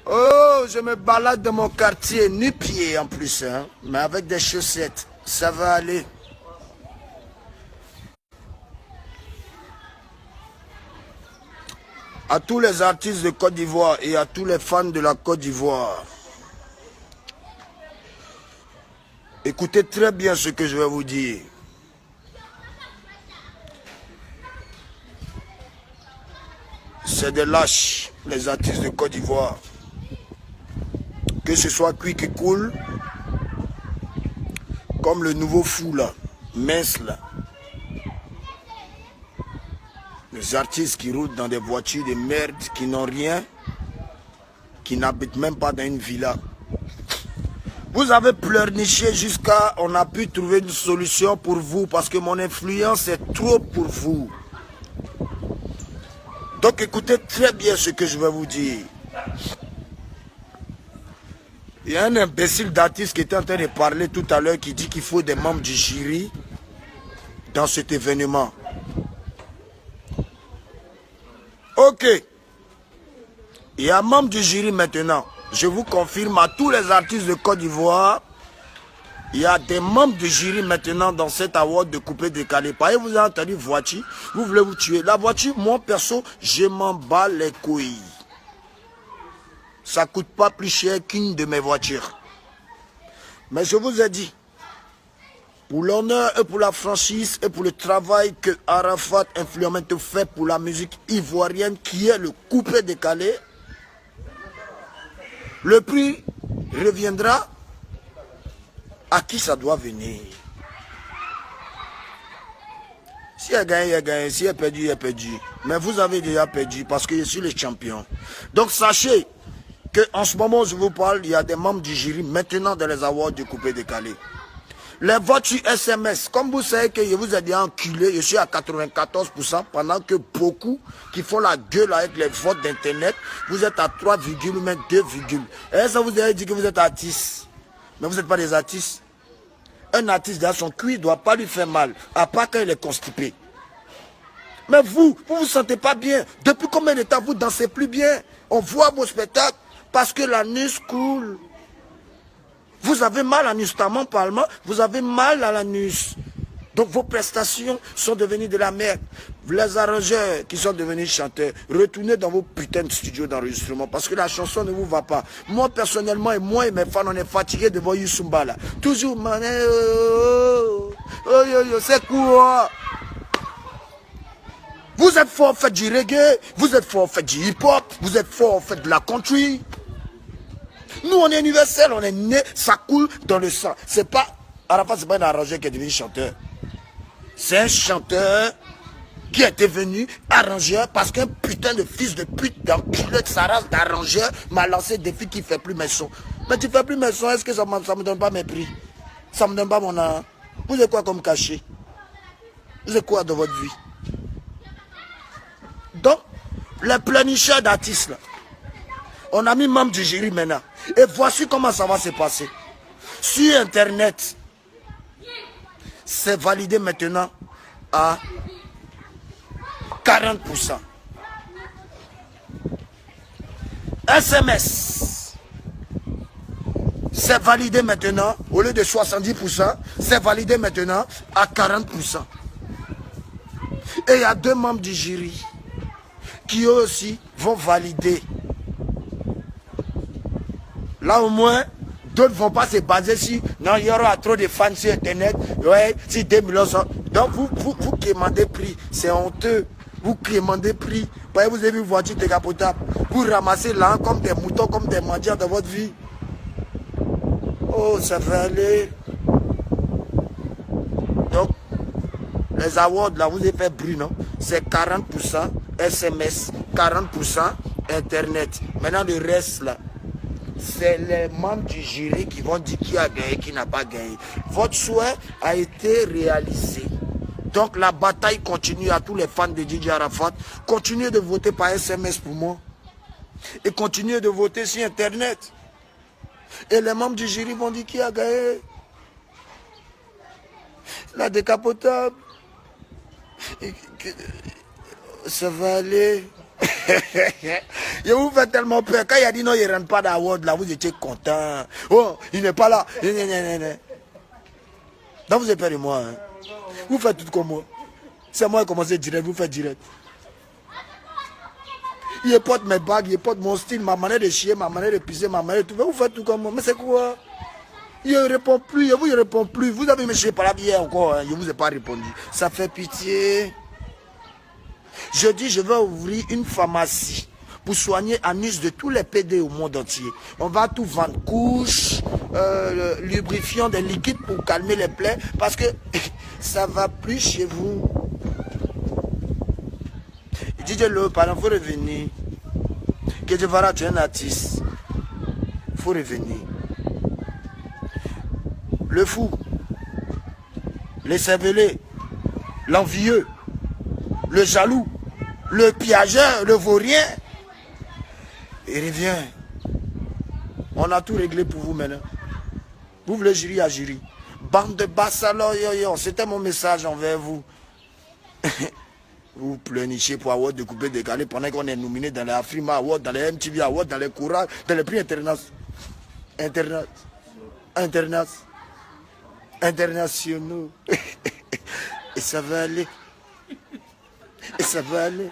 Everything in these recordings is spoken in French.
Oh, je me balade dans mon quartier, nu-pied en plus, hein, mais avec des chaussettes. Ça va aller. À tous les artistes de Côte d'Ivoire et à tous les fans de la Côte d'Ivoire, écoutez très bien ce que je vais vous dire. C'est des lâches, les artistes de Côte d'Ivoire. Que ce soit cuit qui coule, comme le nouveau fou là, mince là. Les artistes qui roulent dans des voitures de merde, qui n'ont rien, qui n'habitent même pas dans une villa. Vous avez pleurniché jusqu'à... On a pu trouver une solution pour vous parce que mon influence est trop pour vous. Donc écoutez très bien ce que je vais vous dire. Il y a un imbécile d'artiste qui était en train de parler tout à l'heure qui dit qu'il faut des membres du jury dans cet événement. Ok. Il y a un membre du jury maintenant. Je vous confirme à tous les artistes de Côte d'Ivoire, il y a des membres du jury maintenant dans cet award de coupé décalé. Par exemple, vous avez entendu voiture, vous voulez vous tuer. La voiture, moi perso, je m'en bats les couilles. Ça ne coûte pas plus cher qu'une de mes voitures. Mais je vous ai dit, pour l'honneur et pour la franchise et pour le travail que Arafat Influenment fait pour la musique ivoirienne qui est le coupé décalé, le prix reviendra à qui ça doit venir. Si elle gagne, elle gagne. Si elle perdu, elle perdu. Mais vous avez déjà perdu parce que je suis le champion. Donc sachez qu'en ce moment où je vous parle, il y a des membres du jury maintenant dans les awards du coupé décalé. Les votes sur SMS, comme vous savez que je vous ai dit enculé, je suis à 94% pendant que beaucoup qui font la gueule avec les votes d'internet, vous êtes à 3, même 2, et ça vous a dit que vous êtes artiste. Mais vous n'êtes pas des artistes. Un artiste dans son cuir ne doit pas lui faire mal, à part quand il est constipé. Mais vous vous sentez pas bien. Depuis combien de temps vous dansez plus bien? On voit vos spectacles parce que l'anus coule. Vous avez mal à l'anus, parlement, vous avez mal à l'anus. Donc vos prestations sont devenues de la merde. Les arrangeurs qui sont devenus chanteurs, retournez dans vos putains de studios d'enregistrement parce que la chanson ne vous va pas. Moi personnellement et moi et mes fans, on est fatigués de voir Youssumba là. Toujours mané, c'est quoi? Vous êtes fort, faites du reggae, vous êtes fort, faites du hip-hop, vous êtes fort, faites de la country. Nous, on est universel, on est né, ça coule dans le sang. C'est pas, Arafat, c'est pas un arrangeur qui est devenu chanteur. C'est un chanteur qui est devenu arrangeur parce qu'un putain de fils de pute d'enculé de sa race d'arrangeur m'a lancé des filles qui ne fait plus mes sons. Mais tu fais plus mes sons, est-ce que ça ne me donne pas mes prix? Ça ne me donne pas mon art. Vous avez quoi comme cachet? Vous avez quoi dans votre vie? Donc, les planicheurs d'artistes, là, on a mis membre du jury maintenant. Et voici comment ça va se passer. Sur Internet, c'est validé maintenant à 40%. SMS, c'est validé maintenant, au lieu de 70%, c'est validé maintenant à 40%. Et il y a 2 membres du jury qui eux aussi vont valider. Là au moins, d'autres ne vont pas se baser sur non, il y aura trop de fans sur Internet, ouais, si 2 millions sont... Donc vous qui demandez prix, c'est honteux. Vous qui demandez prix, vous avez vu une voiture décapotable, vous ramassez là comme des moutons, comme des mendiants dans votre vie. Oh, ça va aller. Donc, les awards là, vous avez fait bruit, non? C'est 40% SMS, 40% Internet. Maintenant le reste là, c'est les membres du jury qui vont dire qui a gagné, qui n'a pas gagné. Votre souhait a été réalisé. Donc la bataille continue à tous les fans de DJ Arafat. Continuez de voter par SMS pour moi. Et continuez de voter sur Internet. Et les membres du jury vont dire qui a gagné. La décapotable. Ça va aller. Il vous fait tellement peur. Quand il a dit non, il ne rentre pas dans la World, là, vous étiez content. Oh, il n'est pas là. Donc vous avez peur de moi. Hein. Vous faites tout comme moi. C'est moi qui ai commencé direct, vous faites direct. Il porte mes bagues, il porte mon style, ma manière de chier, ma manière de pisser, ma manière de tout. Vous faites tout comme moi. Mais c'est quoi? Il ne répond plus, il ne répond plus. Vous avez me chier par la bière encore, hein. Je ne vous ai pas répondu. Ça fait pitié. Je dis, je vais ouvrir une pharmacie pour soigner anus de tous les PD au monde entier. On va tout vendre, couches, lubrifiant, des liquides pour calmer les plaies, parce que ça ne va plus chez vous. Dis-le, pardon, il faut revenir. Que tu verras, tu es un artiste. Il faut revenir. Le fou, les cervelés, l'envieux, le jaloux, le piageur, le vaurien. Il revient. On a tout réglé pour vous maintenant. Vous voulez jury à jury. Bande de bassalons, yo. C'était mon message envers vous. Vous pleurnichez pour avoir découpé, décalé pendant qu'on est nominé dans les Afrima Awards, dans les MTV Awards, dans les Courage, dans les prix internationaux. Et ça va aller. Et ça va aller.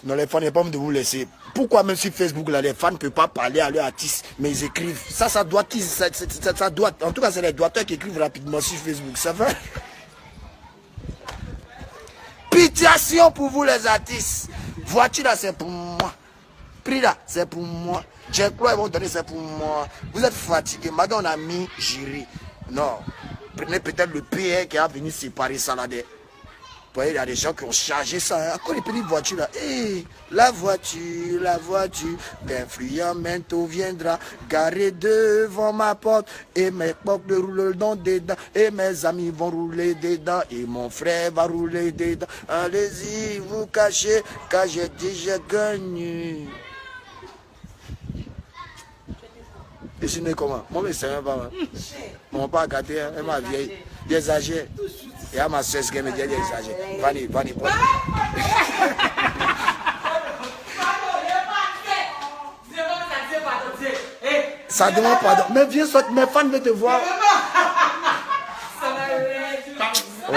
Non, les fans, il n'y a pas envie de vous laisser. Pourquoi même sur Facebook, là, les fans ne peuvent pas parler à leurs artistes, mais ils écrivent. Ça doit qui ça doit. En tout cas, c'est les doigteurs qui écrivent rapidement sur Facebook. Ça va? Pitiation pour vous, les artistes. Voiture là, c'est pour moi. Prix là, c'est pour moi. J'ai crois qu'ils vont donner, c'est pour moi. Vous êtes fatigué. Madame, on a mis jury. Non. Prenez peut-être le PR qui a venu séparer ça là. Il y a des gens qui ont chargé ça. Encore les petites voitures là. Hey, la voiture d'influent bientôt viendra garer devant ma porte. Et mes portes rouleront dedans. Et mes amis vont rouler dedans. Et mon frère va rouler dedans. Allez-y, vous cachez, car j'ai dit j'ai gagné. Et sinon comment? Moi, mais c'est un pas. Mon père a gâté, elle m'a vieille. Des âgés. Et à ma soeur, ce qu'elle me dit, des âgés. Vanny. Ça demande pardon. Mais viens sortir, mes fans veulent te voir. Oh.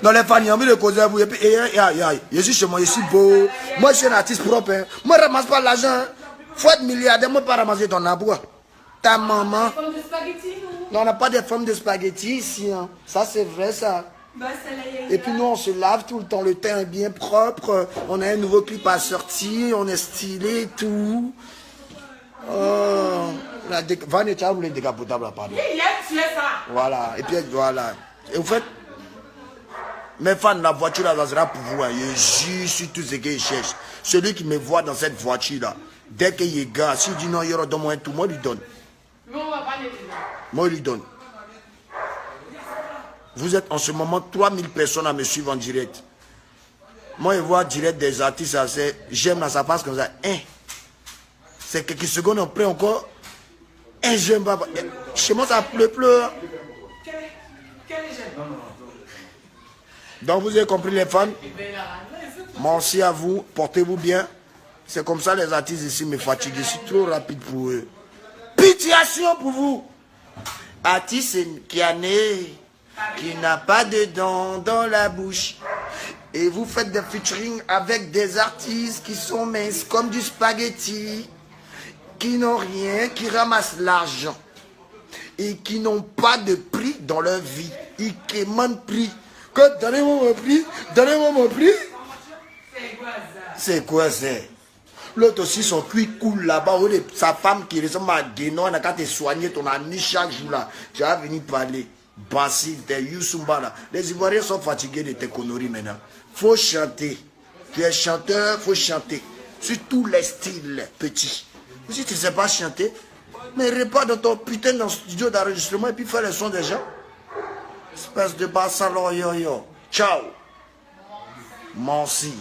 Non, les fans, ils ont envie de causer à vous. Et puis, je suis chez moi, je suis beau. Moi, je suis un artiste propre. Hein. Moi, je ne ramasse pas l'argent. Il faut être milliardaire, moi, pas ramasser ton abois. Ta maman. Non, on n'a pas de forme de spaghetti ici. Hein. Ça, c'est vrai, ça. Et puis nous, on se lave tout le temps. Le teint est bien propre. On a un nouveau clip à sortir. On est stylé et tout. Oh. Van et Charles, les décapotables, là, pardon. Voilà. Et puis, voilà. Et vous faites... Mes fans, la voiture, là, ça sera pour vous. Hein. Je jure sur tout ce qu'ils cherchent. Celui qui me voit dans cette voiture-là, dès qu'il est gars, s'il dit non, il y aura dans moi tout, moi, lui donne. Moi, il lui donne. Vous êtes en ce moment 3000 personnes à me suivre en direct. Moi, je vois direct des artistes, j'aime là, ça passe comme ça. C'est quelques secondes après encore. J'aime pas. Chez moi, ça pleure. Donc, vous avez compris les fans. Merci à vous. Portez-vous bien. C'est comme ça, les artistes ici me fatiguent. Je suis trop rapide pour eux. Pitiation pour vous. Artiste qui a né, qui n'a pas de dents dans la bouche. Et vous faites des featuring avec des artistes qui sont minces comme du spaghetti, qui n'ont rien, qui ramassent l'argent et qui n'ont pas de prix dans leur vie. Ils demandent prix. Donnez-moi mon prix, donnez-moi mon prix. C'est quoi ça? L'autre aussi, son cuit coule là-bas. Sa femme qui ressemble à Guénon, elle a qu'à te soigner ton ami chaque jour là. Tu vas venir parler. Bassi, t'es Youssumba là. Les Ivoiriens sont fatigués de tes conneries maintenant. Faut chanter. Tu es chanteur, faut chanter. Sur tous les styles petits. Si tu ne sais pas chanter, mais repars dans ton putain de studio d'enregistrement et puis fais le son des gens. Espèce de bas salon yo. Ciao. Merci.